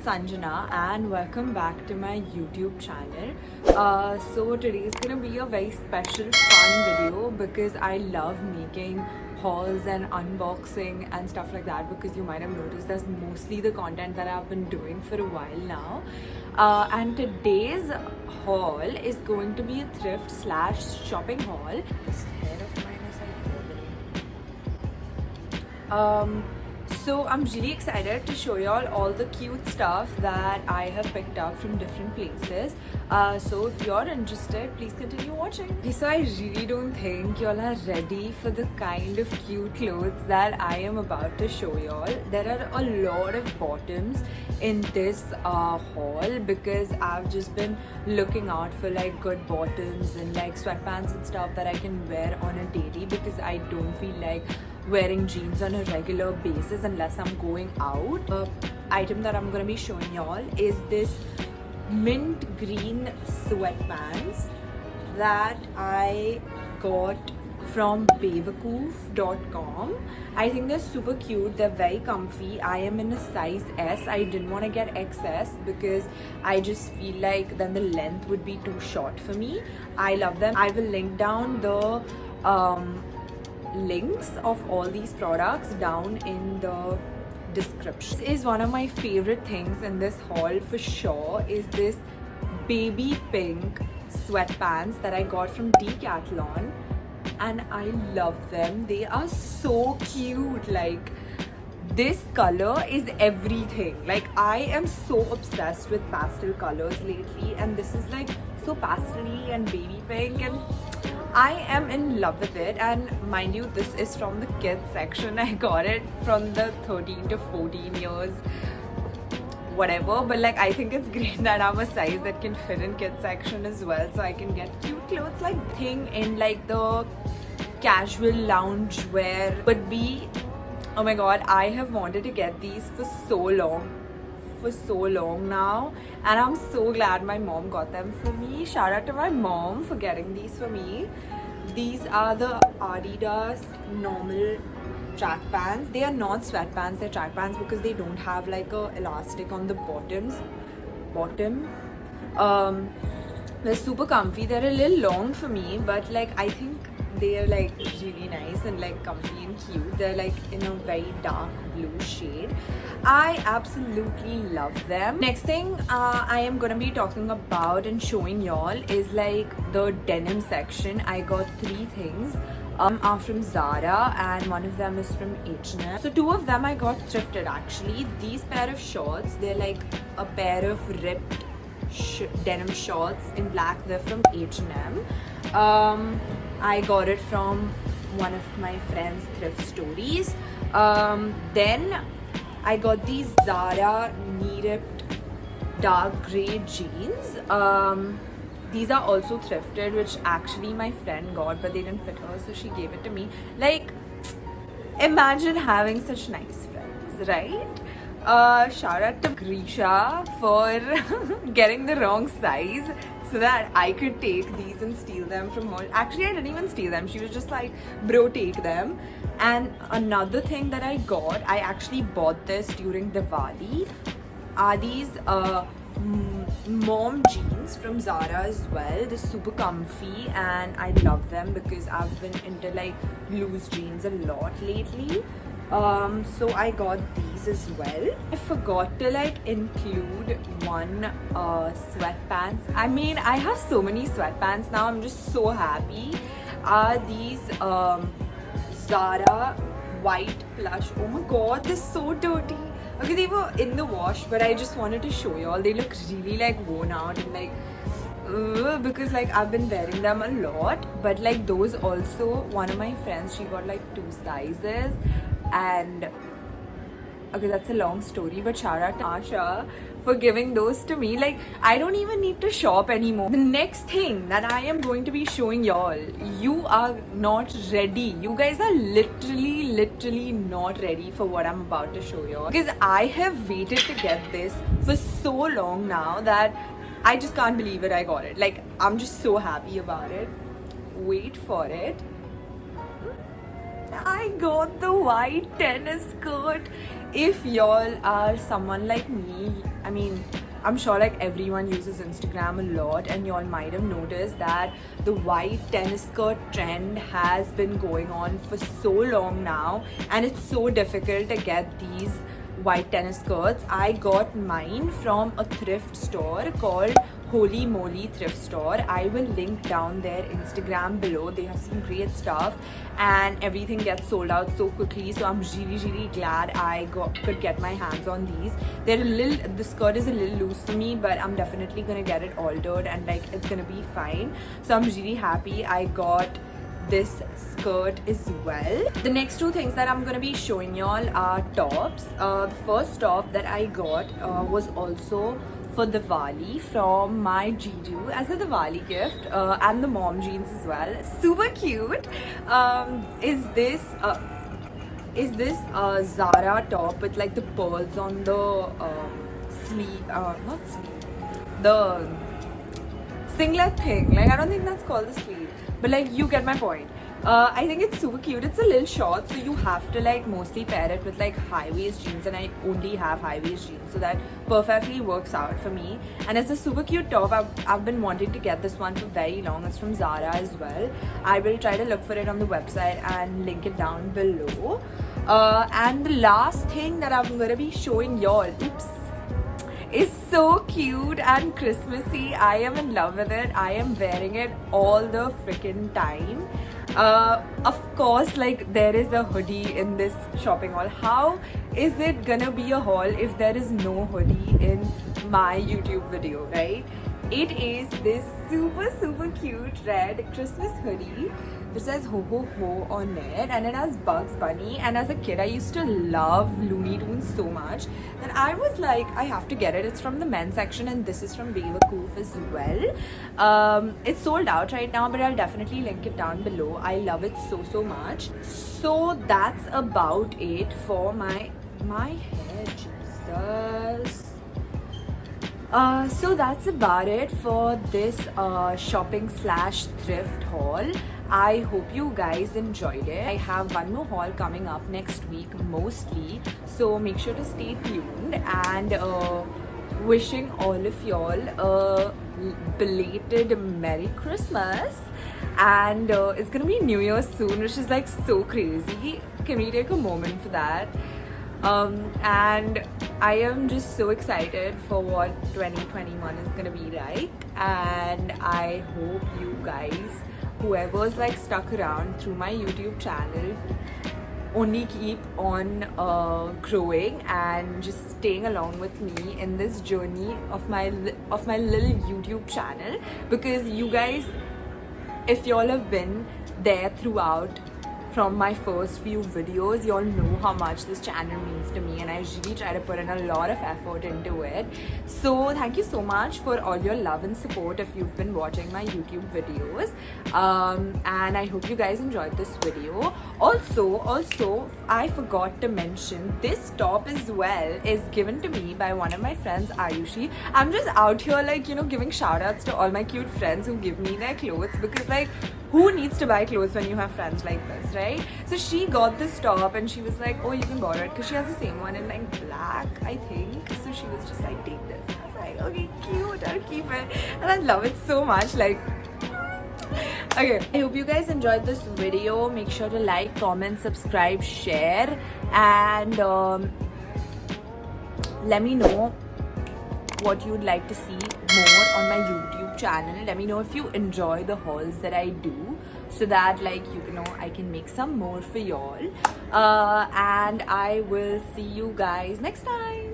Sanjana and welcome back to my YouTube channel. So today is gonna be a very special fun video because I love making hauls and unboxing and stuff like that, because you might have noticed that's mostly the content that I've been doing for a while now. And today's haul is going to be a thrift slash shopping haul. This hair of mine is like so I'm really excited to show y'all all the cute stuff that I have picked up from different places. So if you're interested, please continue watching. Okay, so I really don't think y'all are ready for the kind of cute clothes that I am about to show y'all. There are a lot of bottoms in this haul because I've just been looking out for like good bottoms and like sweatpants and stuff that I can wear on a daily, because I don't feel like wearing jeans on a regular basis unless I'm going out. The item that I'm gonna be showing y'all is this mint green sweatpants that I got from Bewakoof.com. I think they're super cute, they're very comfy. I am in a size S. I didn't want to get XS because I just feel like then the length would be too short for me. I love them. I will link down the links of all these products down in the description. This is one of my favorite things in this haul for sure, is this baby pink sweatpants that I got from Decathlon, and I love them. They are so cute. Like, this color is everything. Like, I am so obsessed with pastel colors lately, and this is like so pastel-y and baby pink, and I am in love with it. And mind you, this is from the kids section. I got it from the 13 to 14 years whatever, but like I think it's great that I'm a size that can fit in kids section as well, so I can get cute clothes. Like thing in like the casual lounge wear would be, oh my god, I have wanted to get these for so long now, and I'm so glad my mom got them for me. Shout out to my mom for getting these for me. These are the Adidas normal track pants. They are not sweatpants, they're track pants because they don't have like a elastic on the bottom. They're super comfy. They're a little long for me, but like I think they're like really nice and like comfy and cute. They're like in a very dark blue shade. I absolutely love them. Next thing I am gonna be talking about and showing y'all is like the denim section. I got 3 things are from Zara and one of them is from H&M. So 2 of them I got thrifted actually. These pair of shorts, they're like a pair of ripped denim shorts in black. They're from H&M. I got it from one of my friend's thrift stories. Then I got these Zara knee-ripped dark grey jeans. These are also thrifted, which actually my friend got, but they didn't fit her, so she gave it to me. Like, imagine having such nice friends, right? Shout out to Grisha for getting the wrong size so that I could take these and steal them from her. Actually, I didn't even steal them. She was just like, bro, take them. And another thing that I got, I actually bought this during Diwali, are these mom jeans from Zara as well. They're super comfy and I love them because I've been into like loose jeans a lot lately. So I got these as well. I forgot to like include one sweatpants. I mean, I have so many sweatpants now. I'm just so happy. Are these Zara white plush. Oh my god, they're so dirty. Okay, they were in the wash, but I just wanted to show y'all. They look really like worn out and like because like I've been wearing them a lot. But like those also, one of my friends, she got like 2 sizes, and okay, that's a long story, but shout out to Asha for giving those to me. Like, I don't even need to shop anymore. The next thing that I am going to be showing y'all, you are not ready. You guys are literally not ready for what I'm about to show y'all, because I have waited to get this for so long now that I just can't believe it. I got it. Like, I'm just so happy about it. Wait for it. I got the white tennis skirt. If y'all are someone like me, I mean, I'm sure like everyone uses Instagram a lot, and y'all might have noticed that the white tennis skirt trend has been going on for so long now, and it's so difficult to get these white tennis skirts. I got mine from a thrift store called Holy Moly Thrift Store. I will link down their Instagram below. They have some great stuff, and everything gets sold out so quickly. So I'm really glad I could get my hands on these. The skirt is a little loose for me, but I'm definitely gonna get it altered, and like it's gonna be fine. So I'm really happy I got this skirt as well. The next two things that I'm gonna be showing y'all are tops. The first top that I got was also for Diwali from my Jiju as a Diwali gift, and the mom jeans as well. Super cute. Is this Zara top with like the pearls on the sleeve, not sleeve, the singlet thing. Like, I don't think that's called the sleeve, but like you get my point. I think it's super cute. It's a little short, so you have to like mostly pair it with like high-waist jeans, and I only have high-waist jeans, so that perfectly works out for me. And it's a super cute top. I've been wanting to get this one for very long. It's from Zara as well. I will try to look for it on the website and link it down below. And the last thing that I'm gonna be showing y'all, is so cute and Christmassy. I am in love with it. I am wearing it all the freaking time. Of course, like there is a hoodie in this shopping haul. How is it gonna be a haul if there is no hoodie in my YouTube video, right? It is this super cute red Christmas hoodie. It says ho ho ho on it, and it has Bugs Bunny. And as a kid, I used to love Looney Tunes so much that I was like, I have to get it. It's from the men's section, and this is from Bewakoof as well. It's sold out right now, but I'll definitely link it down below. I love it so much. So that's about it for my hair, Jesus. So that's about it for this shopping slash thrift haul. I hope you guys enjoyed it. I have one more haul coming up next week mostly, so make sure to stay tuned, and wishing all of y'all a belated Merry Christmas. And it's gonna be New Year soon, which is like so crazy. Can we take a moment for that? And I am just so excited for what 2021 is gonna be like, and I hope you guys, whoever's like stuck around through my YouTube channel, only keep on growing and just staying along with me in this journey of my little YouTube channel, because you guys, if y'all have been there throughout from my first few videos, you all know how much this channel means to me, and I really try to put in a lot of effort into it. So thank you so much for all your love and support if you've been watching my YouTube videos, and I hope you guys enjoyed this video. Also, I forgot to mention this top as well is given to me by one of my friends, Ayushi. I'm just out here like, you know, giving shout outs to all my cute friends who give me their clothes, because like, who needs to buy clothes when you have friends like this, right? So she got this top and she was like, oh, you can borrow it, because she has the same one in like black, I think. So she was just like, take this. And I was like, okay, cute, I'll keep it. And I love it so much. Like, okay, I hope you guys enjoyed this video. Make sure to like, comment, subscribe, share, and let me know what you'd like to see more on my YouTube channel. Let me know if you enjoy the hauls that I do, so that like, you know, I can make some more for y'all. And I will see you guys next time.